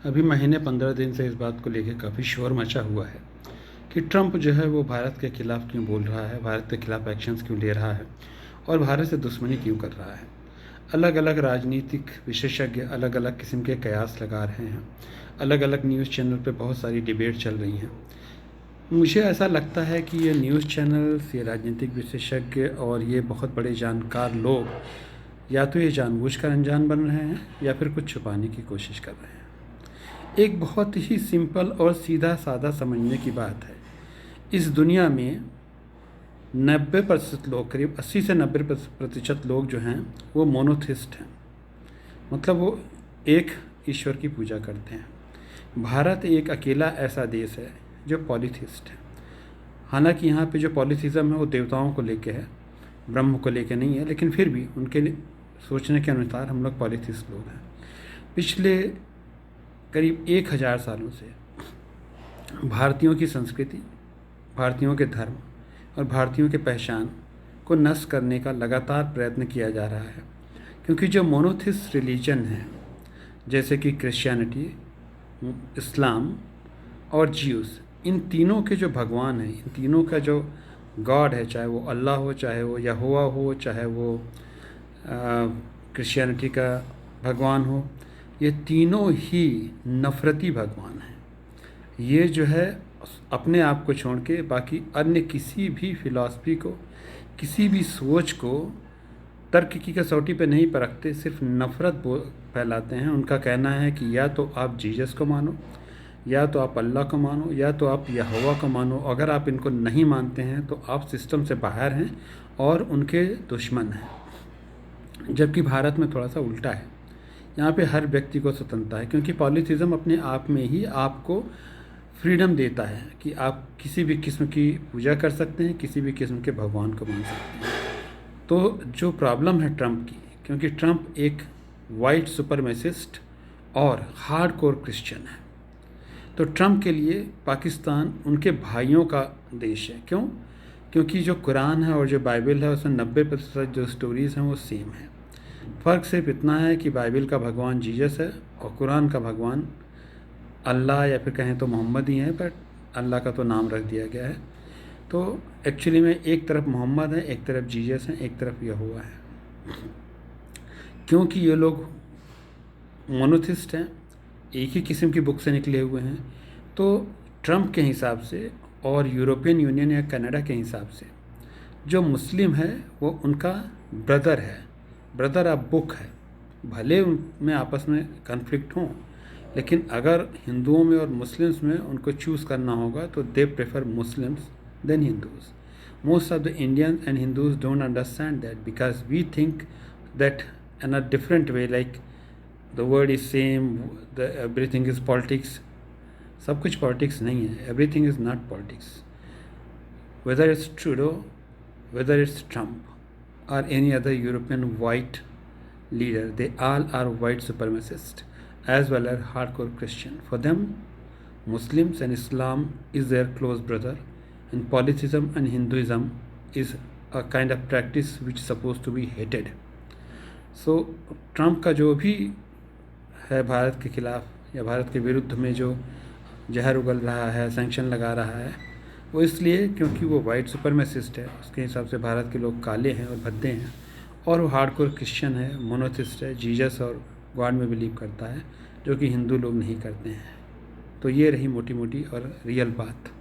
अभी महीने 15 दिन से इस बात को लेकर काफ़ी शोर मचा हुआ है कि ट्रंप जो है वो भारत के खिलाफ़ क्यों बोल रहा है, भारत के खिलाफ़ एक्शंस क्यों ले रहा है और भारत से दुश्मनी क्यों कर रहा है। अलग अलग राजनीतिक विशेषज्ञ अलग अलग किस्म के कयास लगा रहे हैं। अलग अलग न्यूज़ चैनल पे बहुत सारी डिबेट चल रही हैं। मुझे ऐसा लगता है कि ये न्यूज़ चैनल्स, ये राजनीतिक विशेषज्ञ और ये बहुत बड़े जानकार लोग या तो ये जानबूझकर अनजान बन रहे हैं या फिर कुछ छुपाने की कोशिश कर रहे हैं। एक बहुत ही सिंपल और सीधा साधा समझने की बात है। इस दुनिया में 90% लोग, करीब 80 से 90% लोग जो हैं वो मोनोथिस्ट हैं, मतलब वो एक ईश्वर की पूजा करते हैं। भारत एक अकेला ऐसा देश है जो पॉलीथिस्ट है। हालांकि यहाँ पे जो पॉलीथिज़म है वो देवताओं को लेके है, ब्रह्म को लेके नहीं है, लेकिन फिर भी उनके सोचने के अनुसार हम लोग पॉलीथिस्ट लोग हैं। पिछले करीब 1000 सालों से भारतीयों की संस्कृति, भारतीयों के धर्म और भारतीयों के पहचान को नष्ट करने का लगातार प्रयत्न किया जा रहा है। क्योंकि जो मोनोथिस्ट रिलीजन है, जैसे कि क्रिश्चियनिटी, इस्लाम और ज्यूस, इन तीनों के जो भगवान हैं, इन तीनों का जो गॉड है, चाहे वो अल्लाह हो, चाहे वो यहोवा हो, चाहे वो क्रिश्चियनिटी का भगवान हो, ये तीनों ही नफ़रती भगवान हैं। ये जो है अपने आप को छोड़ के बाकी अन्य किसी भी फिलॉसफी को, किसी भी सोच को तर्क की कसौटी पे नहीं परखते, सिर्फ नफ़रत फैलाते हैं। उनका कहना है कि या तो आप जीसस को मानो, या तो आप अल्लाह को मानो, या तो आप यहोवा को मानो। अगर आप इनको नहीं मानते हैं तो आप सिस्टम से बाहर हैं और उनके दुश्मन हैं। जबकि भारत में थोड़ा सा उल्टा है। यहाँ पे हर व्यक्ति को स्वतंत्रता है, क्योंकि पॉलीथिज़म अपने आप में ही आपको फ्रीडम देता है कि आप किसी भी किस्म की पूजा कर सकते हैं, किसी भी किस्म के भगवान को मान सकते हैं। तो जो प्रॉब्लम है ट्रंप की, क्योंकि ट्रंप एक वाइट सुपरमेसिस्ट और हार्डकोर क्रिश्चियन है, तो ट्रंप के लिए पाकिस्तान उनके भाइयों का देश है। क्यों? क्योंकि जो कुरान है और जो बाइबल है उसमें 90% जो स्टोरीज़ हैं वो सेम है। फ़र्क सिर्फ इतना है कि बाइबल का भगवान जीसस है और कुरान का भगवान अल्लाह या फिर कहें तो मोहम्मद ही है, बट अल्लाह का तो नाम रख दिया गया है। तो एक्चुअली में एक तरफ मोहम्मद है, एक तरफ जीसस है, एक तरफ यहोवा है। क्योंकि ये लोग मोनोथिस्ट हैं, एक ही किस्म की बुक से निकले हुए हैं, तो ट्रंप के हिसाब से और यूरोपियन यूनियन या कनाडा के हिसाब से जो मुस्लिम है वो उनका ब्रदर है, ब्रदर ऑफ बुक है। भले उनमें आपस में कन्फ्लिक्ट हों, लेकिन अगर हिंदुओं में और मुस्लिम्स में उनको चूज़ करना होगा तो they prefer Muslims than Hindus. Most of the Indians and Hindus don't understand that, because we think that in a different way, like the word is same, the everything is politics. सब कुछ politics नहीं है, everything is not politics. Whether it's Trudeau, whether it's Trump or any other European white leader, they all are white supremacists as well as hardcore Christian. For them, Muslims and Islam is their close brother, and polytheism and Hinduism is a kind of practice which is supposed to be hated. So Trump का जो भी है भारत के खिलाफ या भारत के विरुद्ध में जो जहर उगल रहा है, सैंक्शन लगा रहा है, वो इसलिए क्योंकि वो वाइट सुपरमेसिस्ट है। उसके हिसाब से भारत के लोग काले हैं और भद्दे हैं, और वो हार्डकोर क्रिश्चियन है, मोनोथिस्ट है, जीसस और गॉड में बिलीव करता है, जो कि हिंदू लोग नहीं करते हैं। तो ये रही मोटी मोटी और रियल बात।